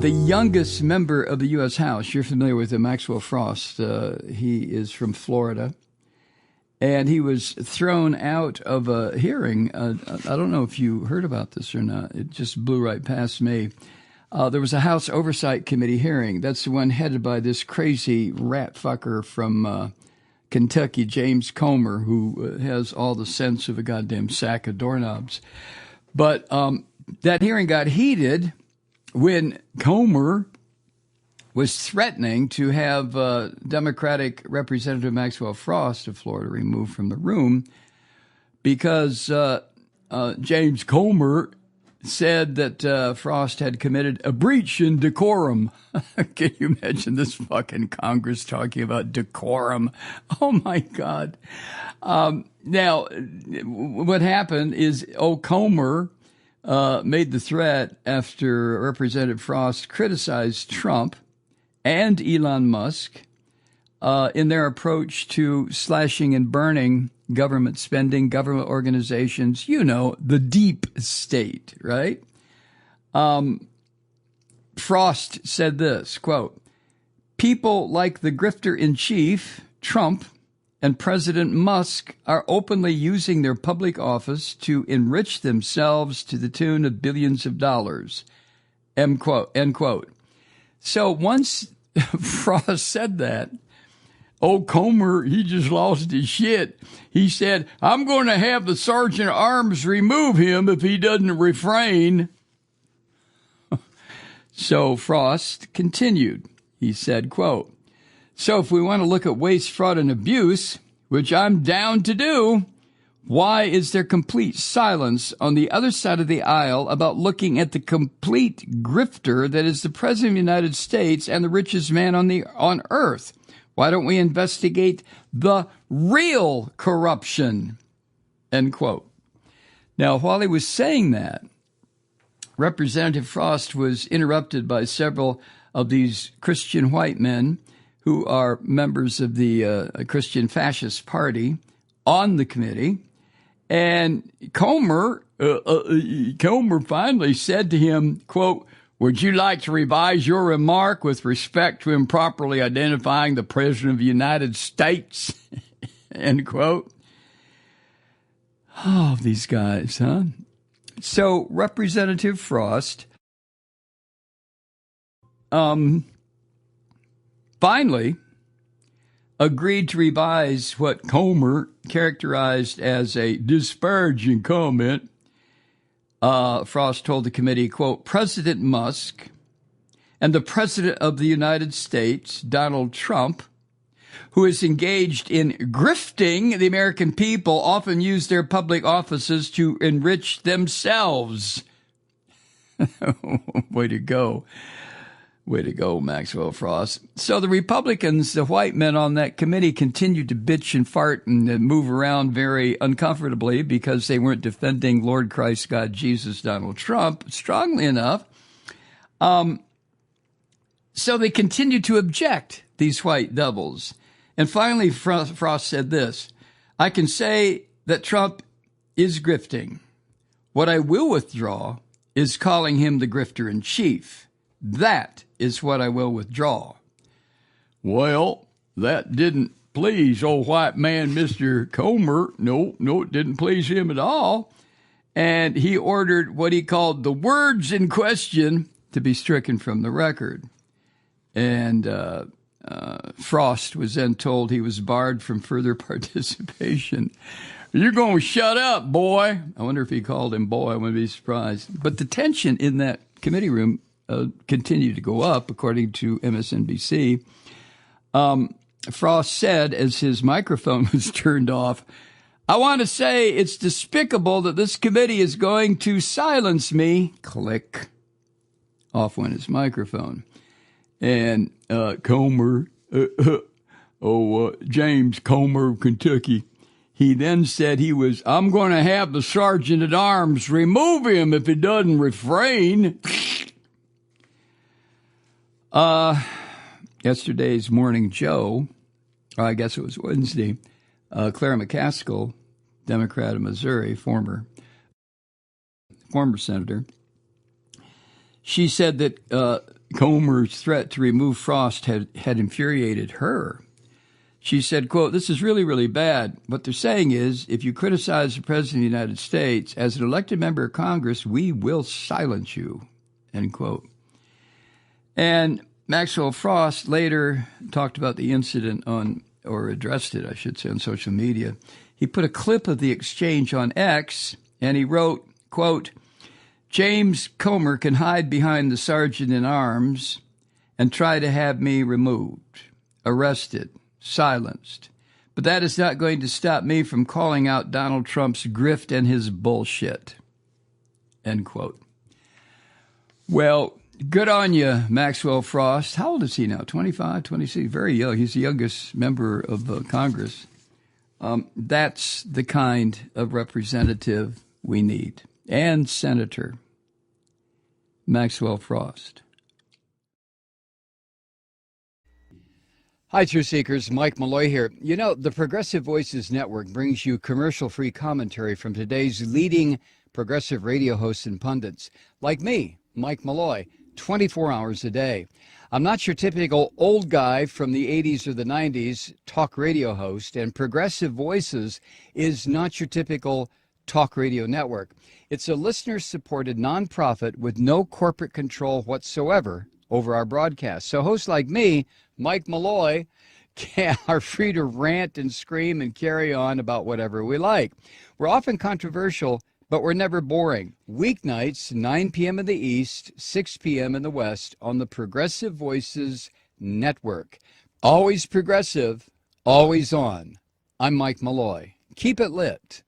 the youngest member of the U.S. House. You're familiar with Maxwell Frost. He is from Florida. And he was thrown out of a hearing. I don't know if you heard about this or not. It just blew right past me. There was a House Oversight Committee hearing. That's the one headed by this crazy rat fucker from Kentucky, James Comer, who has all the sense of a goddamn sack of doorknobs. But that hearing got heated when Comer was threatening to have Democratic Representative Maxwell Frost of Florida removed from the room because James Comer said that Frost had committed a breach in decorum. Can you imagine this fucking Congress talking about decorum? Oh, my God. Now, what happened is Comer made the threat after Representative Frost criticized Trump and Elon Musk in their approach to slashing and burning government spending, government organizations, you know, the deep state, right? Frost said this, quote, "People like the grifter in chief, Trump, and President Musk are openly using their public office to enrich themselves to the tune of billions of dollars." End quote. End quote. So once Frost said that, Comer, he just lost his shit. He said, "I'm going to have the Sergeant at Arms remove him if he doesn't refrain." So Frost continued. He said, quote, "So if we want to look at waste, fraud, and abuse, which I'm down to do, why is there complete silence on the other side of the aisle about looking at the complete grifter that is the President of the United States and the richest man on earth? Why don't we investigate the real corruption?" End quote. Now, while he was saying that, Representative Frost was interrupted by several of these Christian white men who are members of the Christian Fascist Party on the committee. And Comer finally said to him, quote, "Would you like to revise your remark with respect to improperly identifying the President of the United States?" End quote. Oh, these guys, huh? So Representative Frost finally agreed to revise what Comer characterized as a disparaging comment. Frost told the committee, quote, "President Musk and the President of the United States, Donald Trump, who is engaged in grifting the American people, often use their public offices to enrich themselves." Way to go. Way to go, Maxwell Frost. So the Republicans, the white men on that committee, continued to bitch and fart and move around very uncomfortably because they weren't defending Lord Christ, God, Jesus, Donald Trump strongly enough. So they continued to object, these white devils. And finally, Frost said this, "I can say that Trump is grifting. What I will withdraw is calling him the grifter in chief. That is what I will withdraw." Well, that didn't please old white man, Mr. Comer. No, it didn't please him at all. And he ordered what he called the words in question to be stricken from the record. And Frost was then told he was barred from further participation. "You're going to shut up, boy." I wonder if he called him boy. I wouldn't be surprised. But the tension in that committee room continued to go up, according to MSNBC. Frost said, as his microphone was turned off, "I want to say it's despicable that this committee is going to silence me." Click. Off went his microphone. And Comer, James Comer of Kentucky, he then said I'm going to have the Sergeant at Arms remove him if he doesn't refrain. Yesterday's Morning Joe, or I guess it was Wednesday, Clara McCaskill, Democrat of Missouri, former senator, she said that Comer's threat to remove Frost had infuriated her. She said, quote, "This is really, really bad. What they're saying is, if you criticize the President of the United States as an elected member of Congress, we will silence you," end quote. And Maxwell Frost later talked about the incident or addressed it, I should say, on social media. He put a clip of the exchange on X, and he wrote, quote, "James Comer can hide behind the sergeant in arms and try to have me removed, arrested, silenced. But that is not going to stop me from calling out Donald Trump's grift and his bullshit," end quote. Well, good on you, Maxwell Frost. How old is he now? 25, 26? Very young. He's the youngest member of Congress. That's the kind of representative we need. And Senator Maxwell Frost. Hi, Truth Seekers. Mike Malloy here. You know, the Progressive Voices Network brings you commercial-free commentary from today's leading progressive radio hosts and pundits, like me, Mike Malloy, 24 hours a day. I'm not your typical old guy from the 80s or the 90s talk radio host, and Progressive Voices is not your typical talk radio network. It's a listener-supported nonprofit with no corporate control whatsoever over our broadcast. So hosts like me, Mike Malloy, are free to rant and scream and carry on about whatever we like. We're often controversial, but we're never boring. Weeknights, 9 p.m. in the East, 6 p.m. in the West on the Progressive Voices Network. Always progressive, always on. I'm Mike Malloy. Keep it lit.